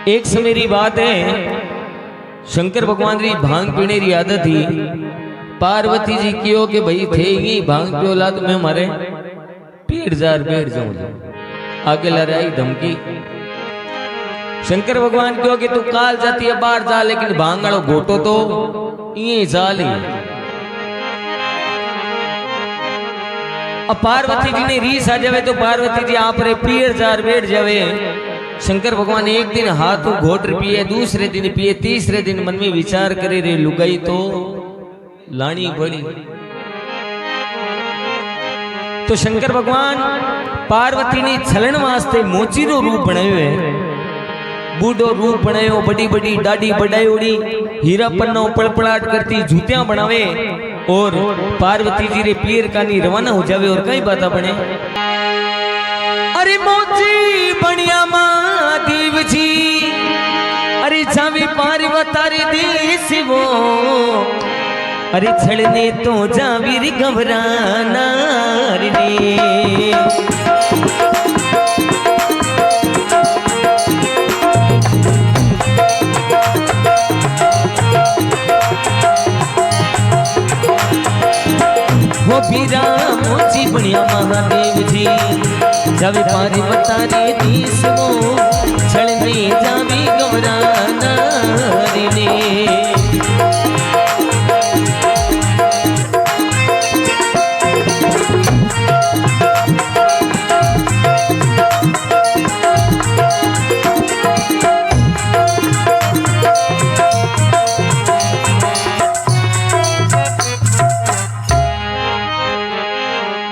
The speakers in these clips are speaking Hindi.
एक समय री बात है, शंकर भगवान री भांग पीने री आदत थी। पार्वती जी कियो कि भाई थे ही भांग पियोला तो मैं मारे पेड़ जाऊं। आगे लड़ाई धमकी। शंकर भगवान क्यों कि तू काल जाती है बाहर जा, लेकिन भांग वालो घोटो तो ये जाली। अब पार्वती जी ने रीस आ जावे तो पार्वती जी आप रे पीर जार बैठ जावे। शंकर भगवान एक दिन हाथ घोट पिए, दूसरे दिन पिए, तीसरे दिन मन में विचार करे रे लुगाई तो लानी बड़ी। तो शंकर भगवान पार्वती ने छलन वास्ते मोचीरो रूप बनायो है, बूढ़ो रूप बनायो, बड़ी बड़ी दाढ़ी बढ़ायोड़ी, हीरा पन्ना पड़पड़ाट करती जूतियां बनावे और पार्वती जी रे पीर कानी रवाना हो जावे। और कई बात बने, अरे मोची बनिया महादेव जी, अरे जावी पार्वता रे देश वो, अरे छड़ने तो जावी रे घबराना रे। वो बीरा मोची बनिया महादेव जी, जावे पार्वता रे देश वो, छड़ने जावी घबराना रे।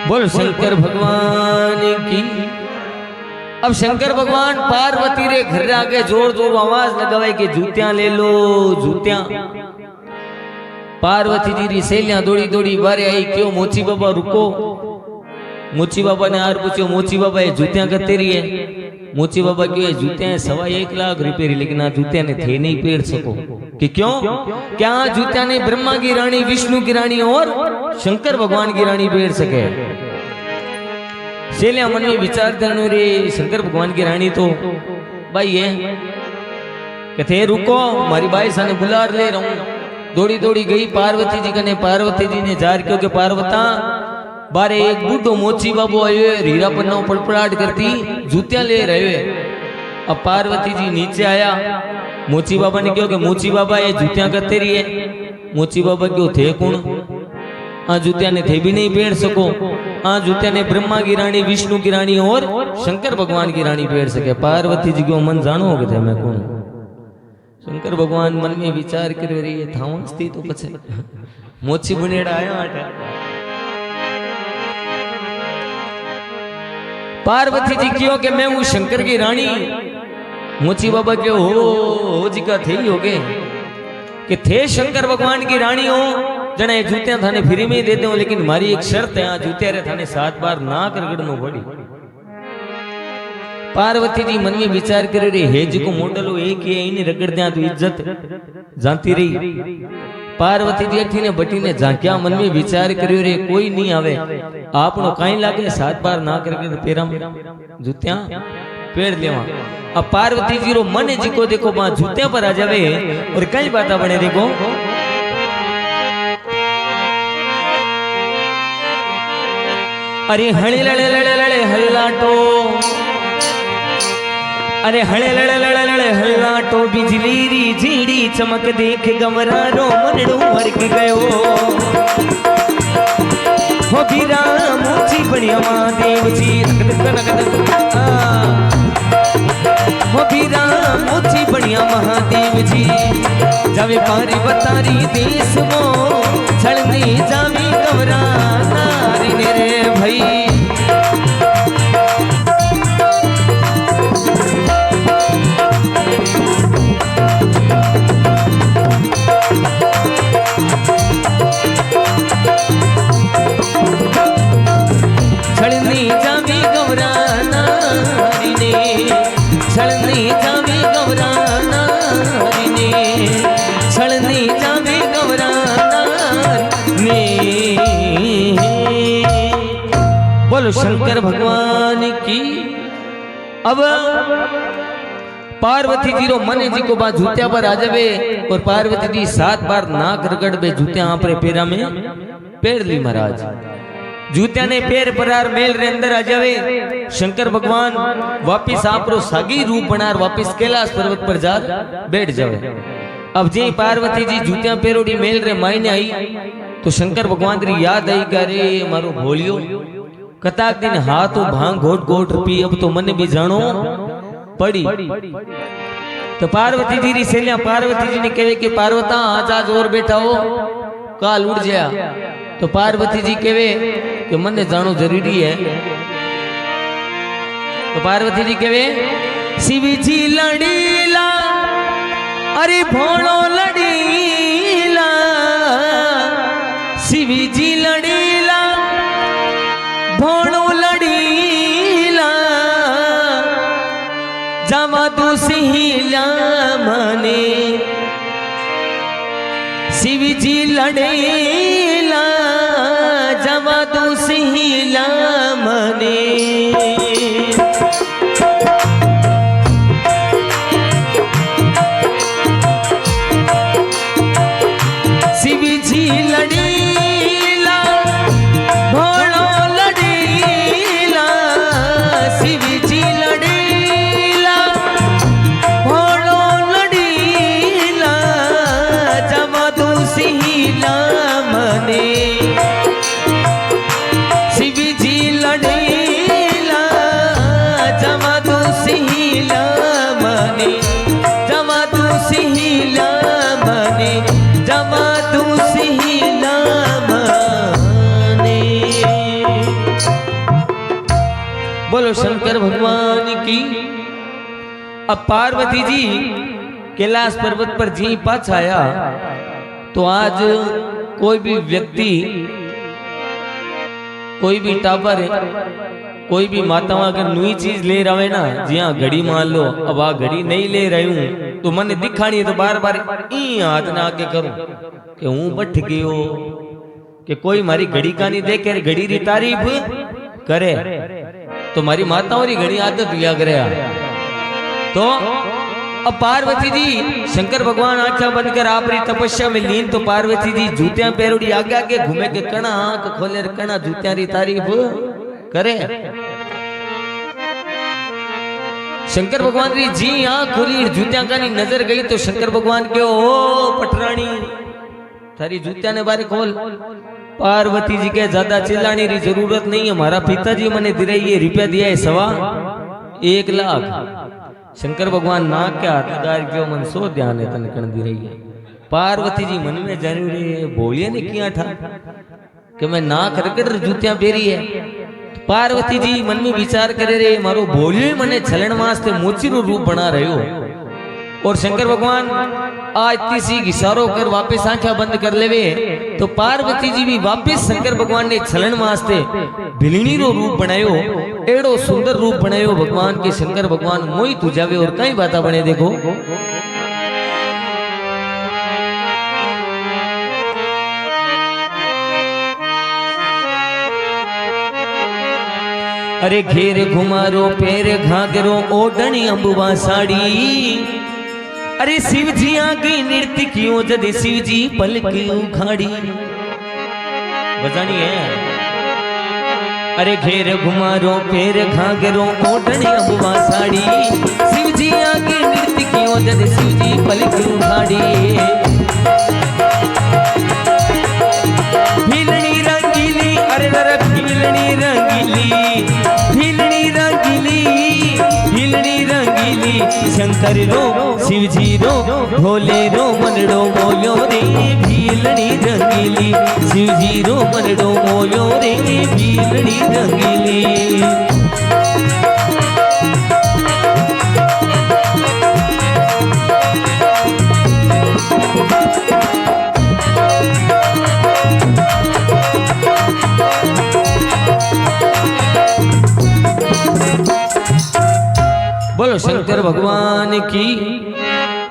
बोल शंकर भगवान की। अब शंकर भगवान पार्वती रे घर आके जोर जोर आवाज लगावे कि जूतियां ले लो जूतियां। पार्वती जी री सहेलियां दौड़ी दौड़ी बारे आई, क्यों मोची बाबा रुको। मोची बाबा ने आर पूछो, मोची बाबा ये जूतियां करते रही है। मोची बाबा क्यों जूतियां 1.25 लाख रुपए, लेकिन आ जूतियां ने थे नहीं पेड़ सको। कि क्यों? क्या जूतियां ने ब्रह्मा की रानी, विष्णु की रानी और शंकर भगवान की रानी पेड़ सके। सेलिया मन में विचार करने रे, शंकर भगवान की रानी तो भाई है कहते रुको, मारी बाई साने बुला ले रहा हूं। दौड़ी दौड़ी गई पार्वती जी कने। पार्वती जी ने जार क्यों के पार्वता बारे एक बूढ़ो मोची बाबू आयो, हीरा पन्ना पड़पड़ाट करती जूतियां ले रहे है। अब पार्वती जी नीचे आया, मोची बाबा ने क्यों कि मोची बाबा ये जूतियां करते रही है। मोची बाबा क्यों थे कौन? आ जूतियां ने थे भी नहीं पेड़ सको। आ जूतियां ने ब्रह्मा की रानी, विष्णु की रानी और शंकर भगवान की रानी पेड़ सके। पार्वती जी को मन जानो हो गए मैं कौन? शंकर भगवान मन में विचार कर रही है थावस्ती तो पछे मोची बुनेड़ा आया आटा। पार्वती जी क्यों कि मैं हूं शंकर की रानी। मोची बाबा क्यों हो जी का थे ही हो गए कि थे शंकर भगवान की रानी हो। जना ये जूतियां थाने फ्री में ही दे दूं, लेकिन मारी एक शर्त है, यहाँ जूतिया रे थाने 7 बार ना रगड़नो पड़ी। पार्वती जी मन में विचार करे रे, हे जी को मॉडल हो एक ही है, इन्हें रगड़ दिया तो इज्जत जानती रही। पार्वती जी अठी ने बटी ने झांक्या, मन में विचार करियो रे कोई नहीं आवे, आपनो काई लागे 7 बार ना करके पेरा जूतियां पेड़ लेवा। अब पार्वती जी रो मन जी को देखो वहां जूतियां पर आ जावे और कई बात बने देखो। अरे हले लड़े लड़े लड़े हल्लाटो, अरे हले लड़े लड़े लड़े हल्लाटो, बिजली री झीड़ी चमक देख गमरारो मनड़ो मरक गयो। हो बीरा मोची बढ़िया महादेव जी, हो बीरा मोची बढ़िया महादेव जी, जावे पार्वता री देश वो, छलनी जावी गमराना रे भाई। छलनी जावी गमराना रे, छलनी जावी गमराना रे, छलनी जावी गमराना रे। बोलो शंकर भगवान की। अब पार्वती जी रो मन जी को बा जूतिया पर आ जावे और पार्वती जी 7 बार नाक रगड़ बे जूतिया आपरे पैरा में पेड़ ली महाराज। जूतिया ने पैर परार मेल रे अंदर आ जावे। शंकर भगवान वापिस आपरो सागी रूप बनार वापिस कैलाश पर्वत पर जा बैठ जावे। अब जे पार्वती जी जूतिया पेरोड़ी मेल रे मायने आई तो शंकर भगवान री याद आई करे मारो भोलियो कताक दिन हाथ भांग घोट घोट पी अब तो मन भी जानो पड़ी। तो पार्वती जी री सेलिया पार्वती जी ने कहे कि पार्वता आज और बैठा हो काल उड़ जाया। तो पार्वती जी कहे कि मन जानो जरूरी है। तो पार्वती जी कहे शिव जी लड़ीला अरे भोलो लड़ीला शिव जी लड़ीला भोलो लड़ीला जमा तू सिहिला मने शिव जी लड़ीला जमा तू सिहिला मने। बोलो शंकर भगवान की। अब पार्वती जी कैलाश पर्वत पर जी पाछ आया तो आज कोई भी व्यक्ति कोई भी टाबर कोई भी माता अगर नई चीज ले रहा है ना जी हाँ घड़ी मान लो अब आ घड़ी नहीं ले रही हूं तो मन दिखानी है तो बार बार ई हाथ ना आगे करूं कि हूं बैठ गयो कि कोई मारी घड़ी का नहीं देखे घड़ी री तारीफ करे तो मारी माताओं री घड़ी आदत लिया करे। तो अब पार्वती जी शंकर भगवान आंखें बंद कर आप री तपस्या में लीन तो पार्वती जी जूतियां पैरोड़ी आगे आगे घूमे के कणा आंख खोले कणा जूतियां री तारीफ करे। शंकर भगवान री जी आंख खुली जूतियां का नजर गई तो शंकर भगवान के ओ पटरानी थारी जूतियां ने बारे खोल। पार्वती जी के ज्यादा चिल्लाने की जरूरत नहीं है हमारा पिताजी मने दे रही है रुपया दिया है 1.25 लाख। शंकर भगवान ना क्या हथगार क्यों मन सो ध्यान है तन कण दी रही है। पार्वती जी मन में जरूर बोलिए ने किया था कि मैं नाक रगड़ जूतियां पेरी है। तो पार्वती जी मन में विचार करे रे मारो बोलियो मने छलन वास्ते मोची रो रूप बना रहे हो। और शंकर भगवान आज तीसी इशारो कर वापस आंखें बंद कर लेवे तो पार्वती जी भी वापस शंकर भगवान ने छलन वास्ते भिलनी रो रूप बनायो एड़ो सुंदर रूप बनायो भगवान के शंकर भगवान मोई तू जावे और कई बात बने देखो। अरे घेर घुमारो पैर घाघरो ओढ़नी अंबुआ साड़ी अरे शिव जी आगे नृत्य क्यों जद शिव जी पलक उखाड़ी बजानी है। अरे घेर घुमारो पैर घाघरो ओढ़नी अंबुआ साड़ी शिव जी आगे नृत्य क्यों जद शिव जी पलक उखाड़ी। भीलनी रंगीली अरे नर भीलनी रंगीली भीलनी रंगीली भीलनी रंगीली शंकर रो शिव जी रो भोले रो मनडो मोयो रे भीलनी रंगीली शिव जी रो मनडो मोयो रे भीलनी रंगीली। बोलो शंकर भगवान की।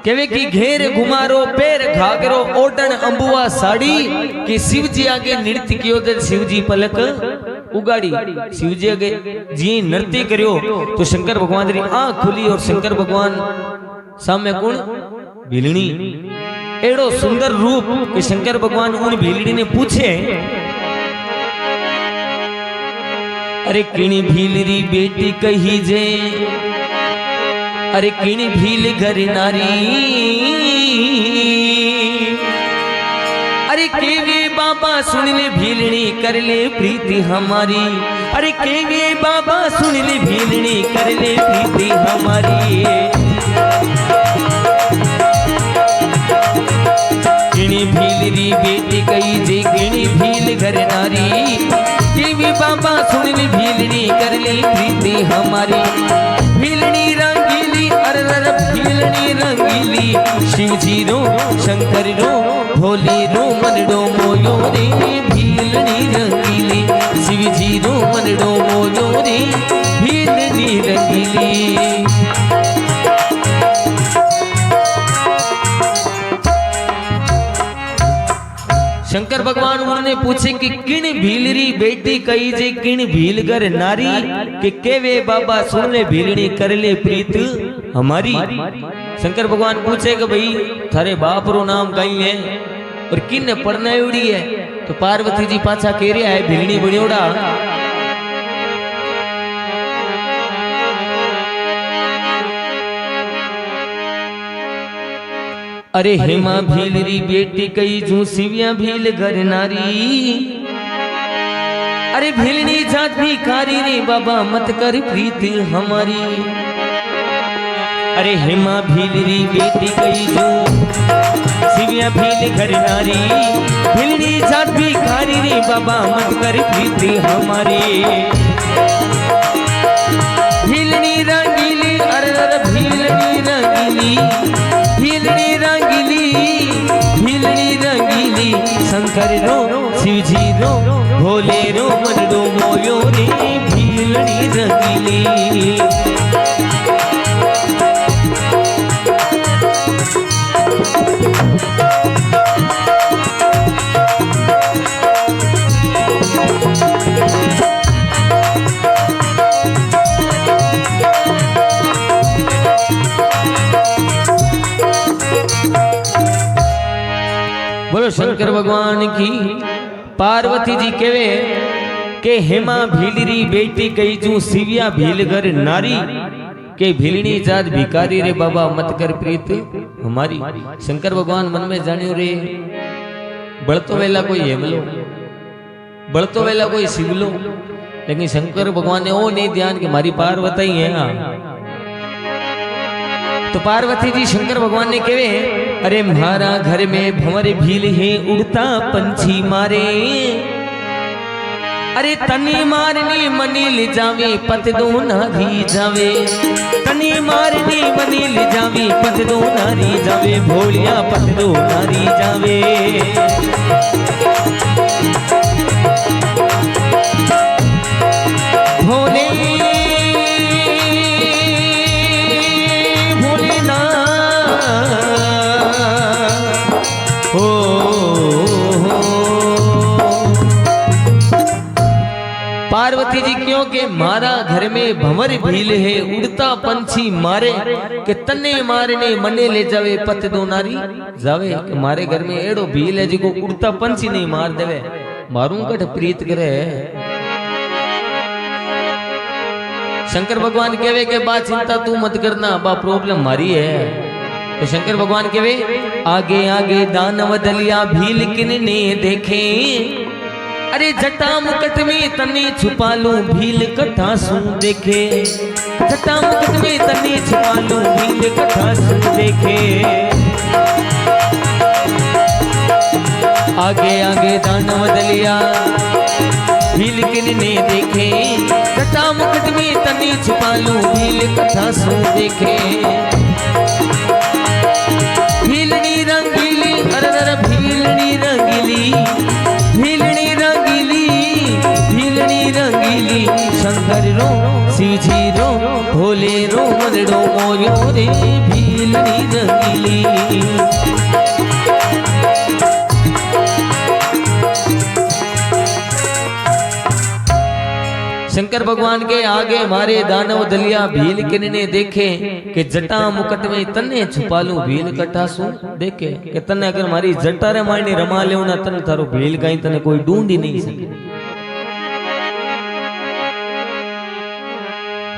केवे की घेर घुमारो पैर घाघरो ओढ़न अंबुआ साड़ी कि शिव जी आगे नृत्य कियो तो शिव जी पलक उगाड़ी शिवजी अगे जी नृत्य करियो तो शंकर भगवान री आंख खुली और शंकर भगवान सामने कौन भीलनी एड़ो सुंदर रूप कि शंकर भगवान उन भीलनी ने पूछे अरे किणी भीलरी बेटी कही जे अरे किणी भील घर नारी अरे केवे बाबा सुन ले भीलनी कर ले प्रीति हमारी अरे केवे बाबा सुन ले भीलनी कर ले प्रीति हमारी किणी भीलरी बेटी कही जे किणी भील घर नारी केवे बाबा सुन ले भीलनी कर ले प्रीति हमारी भीलनी रंगीली अरर भीलनी रंगीली शिवजी रो शंकर रो भोले रो मन डो मोयो रे भीलनी रंगीली शिवजी रो मन डो मोयो रे भीलनी रंगीली शंकर भगवान उन्होंने पूछे कि किण भीलरी बेटी कही जे किण भीलगर नारी कि केवे बाबा सुन ले भीलनी कर ले प्रीत हमारी शंकर भगवान पूछे कि भाई थारे बाप रो नाम कहीं है और किन परनायोड़ी है तो पार्वती जी पाछा कह रहा है भीलनी बनियोड़ा अरे हेमा भीलरी बेटी कही जू शिविया भील घर नारी अरे भीलनी जात भिखारी रे बाबा मत कर प्रीत हमारी अरे हेमा भीलरी बेटी कही जू शिविया भील घर नारी भीलनी जात भिखारी रे बाबा मत कर प्रीत हमारी भीलनी रंगीली अरे भीलनी रंगीली भीलनी रंगीली भीलनी रंगीली शंकर रो शिवजी रो भोले रो मन रो मोयो रे भीलनी रंगीली बोलो शंकर भगवान की पार्वती जी केवे के हेमा भीलरी बेटी कही जू शिविया भीलगर नारी के भीलनी जात भिकारी रे बाबा मत कर प्रीत हमारी शंकर भगवान मन में जानियो रे बड़तो वेला कोई हेमलो बड़तो वेला कोई शिवलो लेकिन शंकर भगवान ने वो नहीं ध्यान कि मारी पार्वती है तो पार्वती जी शंकर भगवान ने कहे अरे म्हारा घर में भंवर भील है उड़ता पंछी मारे अरे तनी मारनी मनी ले जावे पत दो नारी जावे तनी मारनी मनी ले जावे पत दो नारी जावे भोलिया पत दो नारी जावे भोले पार्वती जी क्यों के मारा घर में भंवर भील है उड़ता पंछी मारे के तन्ने मारने मने ले जावे पत दो नारी जावे के मारे घर में एड़ो भील है जिको उड़ता पंछी नहीं मार देवे मारू कठ प्रीत करे शंकर भगवान कहवे के बा चिंता तू मत करना बा प्रॉब्लम मारी है तो शंकर भगवान कहवे आगे आगे दानव दलिया भील किनने देखे अरे जटा मुकट में तने छुपा लूं भील कथा सुन देखे जटा मुकट में तने छुपा लूं भील कथा सुन देखे आगे आगे दानव दलिया भील किनने देखे जटा मुकट में तने छुपा लूं भील कथा सुन देखे भीलनी रंगीली अरे भीलनी रंगीली भीलनी रंगीली भीलनी रंगीली शंकर रो शिवजी रो भोले रो मन रो मोयो रे भीलनी रंगीली शंकर भगवान के आगे मारे दानव दलिया भील किन्ने देखे कि जटा मुकट में तने छुपा लू भील कटासू देखे कि तने अगर मारी जटा रे मारनी रमा ले ना तने थारो भील कहीं तने कोई ढूंढ ही नहीं सके।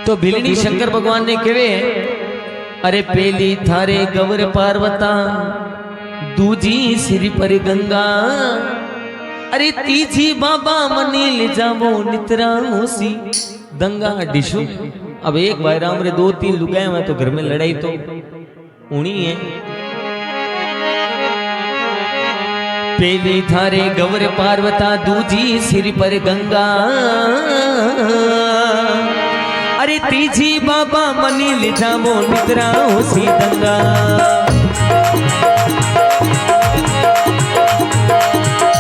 तो भीलनी शंकर भगवान ने कहे अरे पेली थारे गौर पार्वता दूजी सिर पर गंगा अरे तीजी बाबा मनी ले जावो नितरा होसी दंगा डिशु। अब एक भाई राम रे 2-3 लुगाए हैं तो घर में लड़ाई तो उनी है। पेली थारे गौर पार्वता दूजी सिर पर गंगा अरे तीजी बाबा मनी ले जावो नितरा होसी दंगा।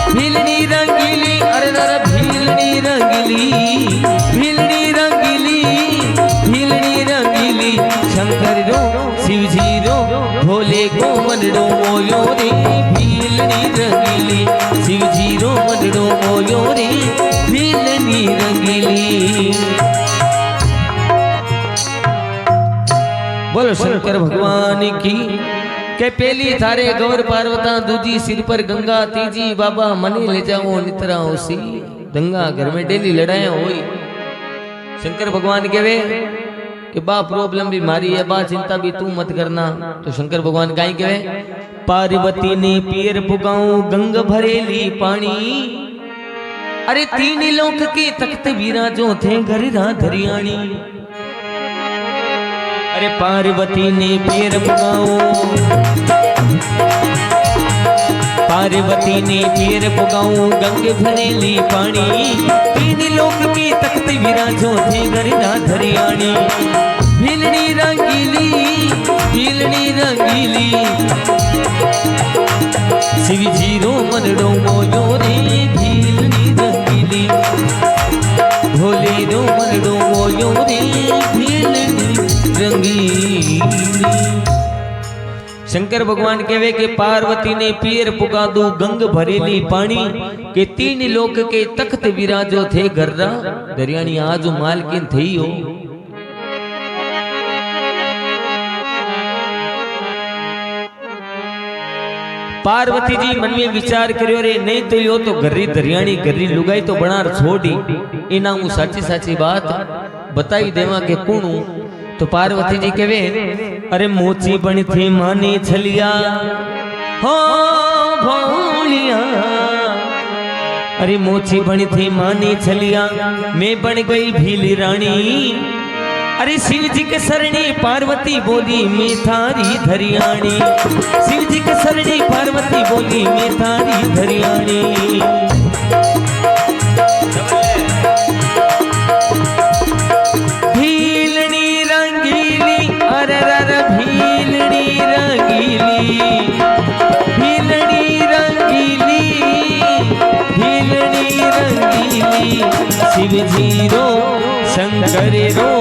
भीलनी रंगीली अरे दादा भीलनी रंगीली भीलनी रंगीली भीलनी रंगीली शंकर रो शिवजी रो भोले को मनडो मोयो रे भीलनी रंगीली शिवजी रो मनडो मोयो रे भीलनी रंगीली। बोलो शंकर भगवान की के पेली थारे गौर पार्वता दूजी सिर पर गंगा तीजी बाबा मने ले जाओ नितरा होसी दंगा। घर में डेली लड़ाइयां हुई। शंकर भगवान कहे कि बा प्रॉब्लम भी मारी है बा चिंता भी तू मत करना। तो शंकर भगवान काई कहे पार्वती ने पीर पुगाऊं गंग भरेली पानी अरे 3 लोक के तख्त विराजो थे घर रा धरियाणी। अरे पार्वती ने पीर पुगाऊं पार्वती ने पीर पुगाऊं गंग भरेली पानी 3 लोक की तख्त विराजो थे गरना धरियाणी। भीलनी रंगीली भीलनी रंगीली शिवजी रो मनडो मोयो रे भीलनी रंगीली भोले रो मनडो मोयो रे भीलनी रंगीली। शंकर भगवान कहे कि पार्वती ने पीर पुगा दू गंग भरेली पानी के 3 लोक के तख्त विराजो थे गर्रा दरियाणी आज मालकिन थी हो। पार्वती जी मन में विचार करियो रे नहीं तो यो तो गर्री दरियाणी गर्री लुगाई तो बनार छोड़ी इना हूँ साची साची बात बताई देवा के कुणू। तो पार्वती जी कहे अरे मोची बनी थी मानी छलिया हो भोलिया अरे मोची बनी थी मानी छलिया मैं बन गई भीली रानी। अरे शिव जी के सरणी पार्वती बोली मैं थारी धरियाणी शिव जी के सरणी पार्वती बोली मैं थारी धरियाणी। शिव जी रो शंकर रो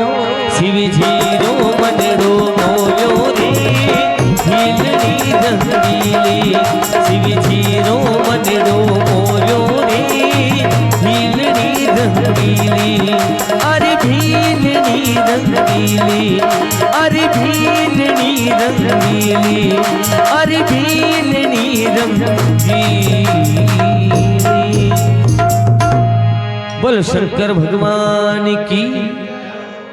शिव जी रो मनडो मोयो रे भीलनी रंगीली शिव जी रो मनडो मोयो रे भीलनी रंगीली। अरे भीलनी रंगीली अरे भीलनी रंगीली अरे भीलनी रंगीली। बोल शंकर भगवान की।